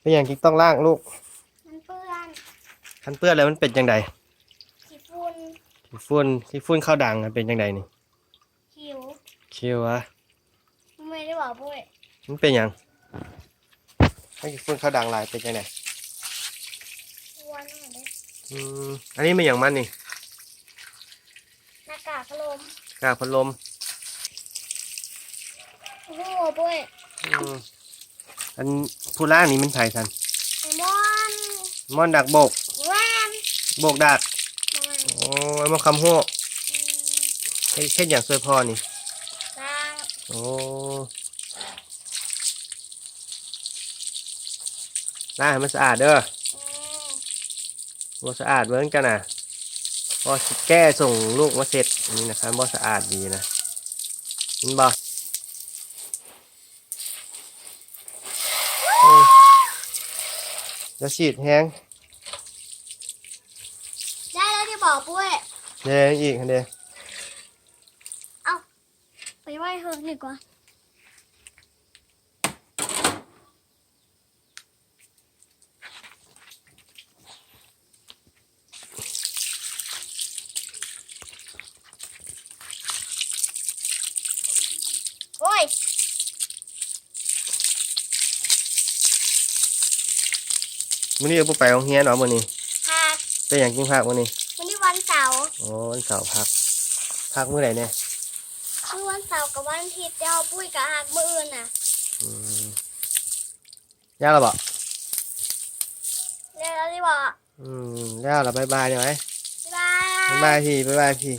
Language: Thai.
เป็นอย่างที่ต้องล้างลูกมันเปื้อน คันเปื้อนแล้วมันเป็นยังไงขี้ฝุ่นขี้ฝุ่นข้าวดังมันเป็นยังไงนี่คิวคิวะไม่ได้บอกปุ้ยมันเป็นยังให้ขี้ฝุ่นข้าวดังลายเป็นยังไงวันหน่อยเลยอันนี้เป็นอย่างมันนี่หน้ากากพัดลมกากพัดลมโอ้โหปุ้ยอันผู้ล่างนี่มันไผ่สันไอมอน ม่อนดักโบกแวนโบกดักแวน โอ้ยมาคำหัวแค่อย่างช่วยพ่อนี่ล้างโอ้ล้างให้มันสะอาดเด้อบ่สะอาดเหมือนกันนะพอแก้ส่งลูกมาเสร็จนี่นะครับบ่สะอาดดีนะมันบ่จะฉีดแห้งได้แล้วที่บอกปุ้ยแดงอีกเด้เอาไปไหว้เฮิร์กดีกว่าโอ้ยมื้อนี้เอาไปโรงเรียนเหรอมื้อนี้พักเป็นอย่างกินผักมื้อนี้วันนี้วันเสาร์อ๋อวันเสาร์พักมื้อไหนเนี่ยคือวันเสาร์กับวันอาทิตย์เจ้าปุ้ยกับหักมื้ออื่นน่ะยากแล้วบ่เดี๋ยวเราที่บอกยากแล้วบ๊ายบายได้ไหมบ๊ายบายบ๊ายบายพี่